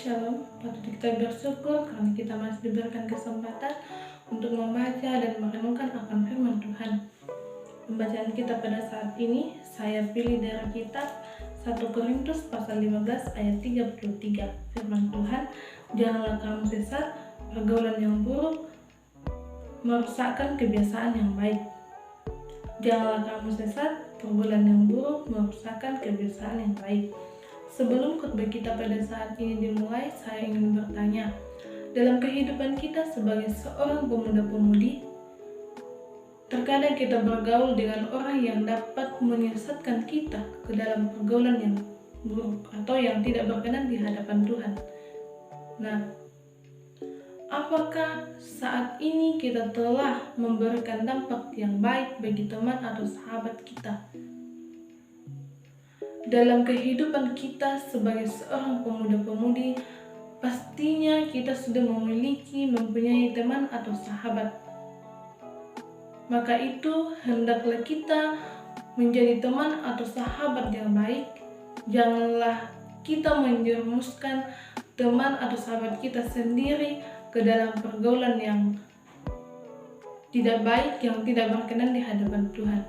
Shalom, patut kita bersyukur karena kita masih diberikan kesempatan untuk membaca dan merenungkan akan firman Tuhan. Pembacaan kita pada saat ini saya pilih dari kitab 1 Korintus pasal 15 ayat 33. Firman Tuhan, janganlah kamu sesat, pergaulan yang buruk merusakkan kebiasaan yang baik. Janganlah kamu sesat, pergaulan yang buruk merusakkan kebiasaan yang baik. Sebelum khotbah kita pada saat ini dimulai, saya ingin bertanya, dalam kehidupan kita sebagai seorang pemuda-pemudi, terkadang kita bergaul dengan orang yang dapat menyesatkan kita ke dalam pergaulan yang buruk atau yang tidak berkenan di hadapan Tuhan. Nah, apakah saat ini kita telah memberikan dampak yang baik bagi teman atau sahabat kita? Dalam kehidupan kita sebagai seorang pemuda-pemudi, pastinya kita sudah mempunyai teman atau sahabat. Maka itu hendaklah kita menjadi teman atau sahabat yang baik. Janganlah kita menjerumuskan teman atau sahabat kita sendiri ke dalam pergaulan yang tidak baik, yang tidak berkenan di hadapan Tuhan.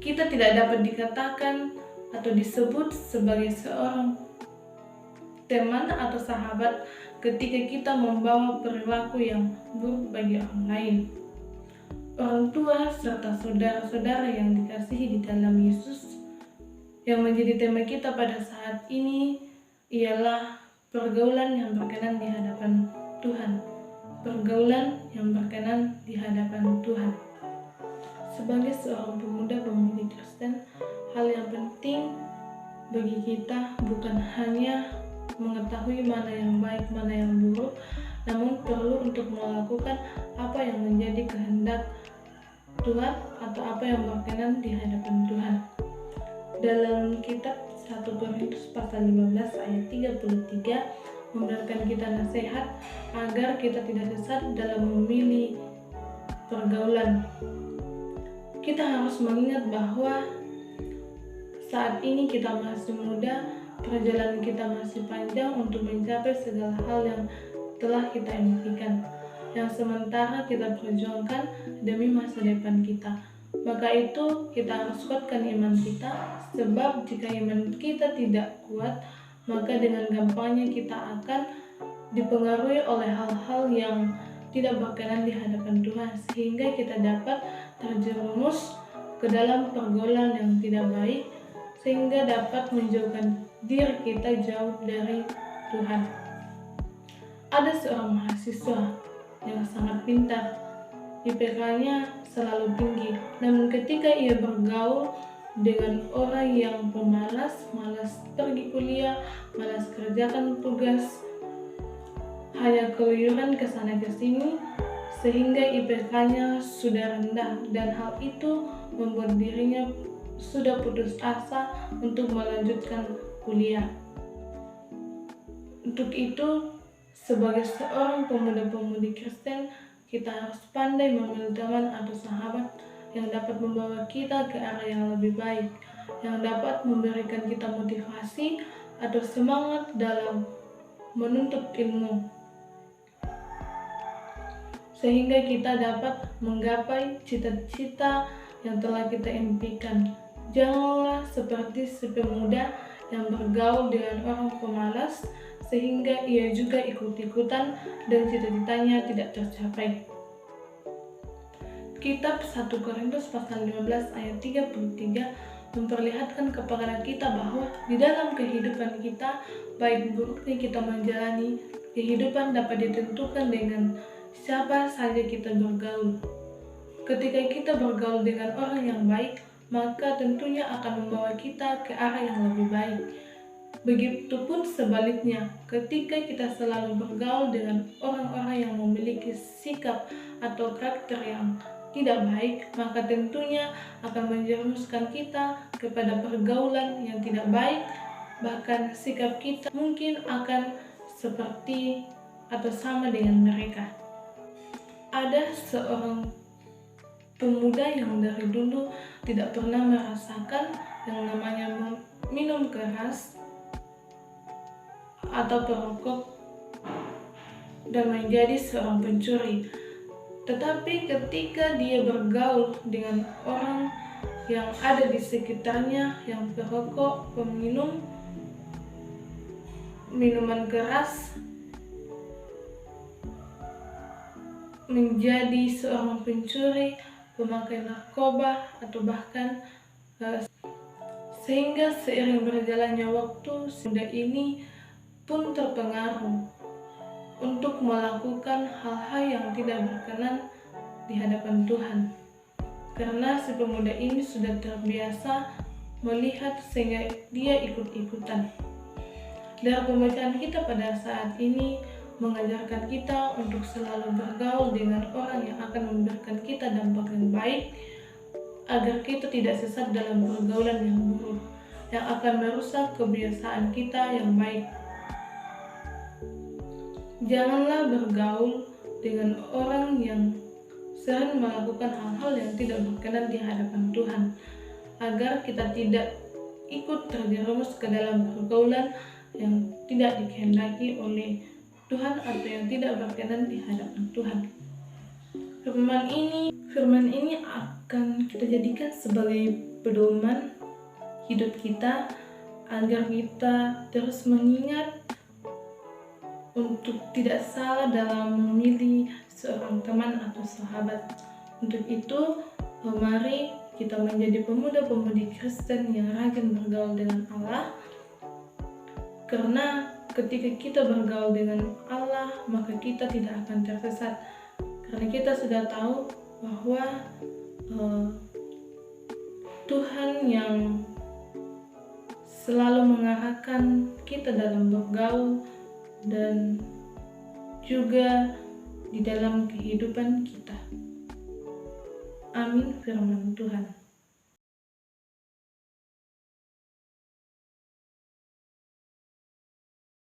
Kita tidak dapat dikatakan atau disebut sebagai seorang teman atau sahabat ketika kita membawa perilaku yang buruk bagi orang lain. Orang tua serta saudara-saudara yang dikasihi di dalam Yesus, yang menjadi tema kita pada saat ini ialah pergaulan yang berkenan di hadapan Tuhan. Pergaulan yang berkenan di hadapan Tuhan. Sebagai seorang pemuda-pemudi Kristen, hal yang penting bagi kita bukan hanya mengetahui mana yang baik, mana yang buruk, namun perlu untuk melakukan apa yang menjadi kehendak Tuhan atau apa yang berkenan di hadapan Tuhan. Dalam kitab 1 Korintus pasal 15 ayat 33 memberikan kita nasihat agar kita tidak sesat dalam memilih pergaulan. Kita harus mengingat bahwa saat ini kita masih muda, perjalanan kita masih panjang untuk mencapai segala hal yang telah kita impikan, yang sementara kita perjuangkan demi masa depan kita. Maka itu kita harus kuatkan iman kita, sebab jika iman kita tidak kuat, maka dengan gampangnya kita akan dipengaruhi oleh hal-hal yang tidak berkenan di hadapan Tuhan, sehingga kita dapat terjerumus ke dalam pergaulan yang tidak baik, sehingga dapat menjauhkan diri kita jauh dari Tuhan. Ada seorang mahasiswa yang sangat pintar, IPK-nya selalu tinggi, namun ketika ia bergaul dengan orang yang pemalas, malas pergi kuliah, malas kerjakan tugas, hanya keluyuran ke sana ke sini, sehingga IPK-nya sudah rendah, dan hal itu membuat dirinya sudah putus asa untuk melanjutkan kuliah. Untuk itu, sebagai seorang pemuda-pemudi Kristen, kita harus pandai memilih teman atau sahabat yang dapat membawa kita ke arah yang lebih baik, yang dapat memberikan kita motivasi atau semangat dalam menuntut ilmu, sehingga kita dapat menggapai cita-cita yang telah kita impikan. Janganlah seperti si pemuda yang bergaul dengan orang pemalas, sehingga ia juga ikut-ikutan dan cita-citanya tidak tercapai. Kitab 1 Korintus pasal 15 ayat 33 memperlihatkan kepada kita bahwa di dalam kehidupan kita, baik buruknya kita menjalani kehidupan dapat ditentukan dengan siapa saja kita bergaul. Ketika kita bergaul dengan orang yang baik, maka tentunya akan membawa kita ke arah yang lebih baik. Begitupun sebaliknya, ketika kita selalu bergaul dengan orang-orang yang memiliki sikap atau karakter yang tidak baik, maka tentunya akan menjerumuskan kita kepada pergaulan yang tidak baik. Bahkan sikap kita mungkin akan seperti atau sama dengan mereka. Ada seorang pemuda yang dari dulu tidak pernah merasakan yang namanya minum keras, atau perokok dan menjadi seorang pencuri. Tetapi ketika dia bergaul dengan orang yang ada di sekitarnya yang perokok, peminum minuman keras, menjadi seorang pencuri, pemakai narkoba, atau bahkan sehingga seiring berjalannya waktu, muda ini pun terpengaruh untuk melakukan hal-hal yang tidak berkenan di hadapan Tuhan. Karena si pemuda ini sudah terbiasa melihat sehingga dia ikut-ikutan. Dari pembacaan kita pada saat ini mengajarkan kita untuk selalu bergaul dengan orang yang akan memberikan kita dampak yang baik, agar kita tidak sesat dalam pergaulan yang buruk yang akan merusak kebiasaan kita yang baik. Janganlah bergaul dengan orang yang sering melakukan hal-hal yang tidak berkenan di hadapan Tuhan, agar kita tidak ikut terjerumus ke dalam pergaulan yang tidak dikehendaki oleh Tuhan atau yang tidak berkenan di hadapan Tuhan. Firman ini akan kita jadikan sebagai pedoman hidup kita, agar kita terus mengingat untuk tidak salah dalam memilih seorang teman atau sahabat. Untuk itu, mari kita menjadi pemuda-pemudi Kristen yang rajin bergaul dengan Allah, karena ketika kita bergaul dengan Allah, maka kita tidak akan tersesat. Karena kita sudah tahu bahwa Tuhan yang selalu mengarahkan kita dalam bergaul dan juga di dalam kehidupan kita. Amin firman Tuhan.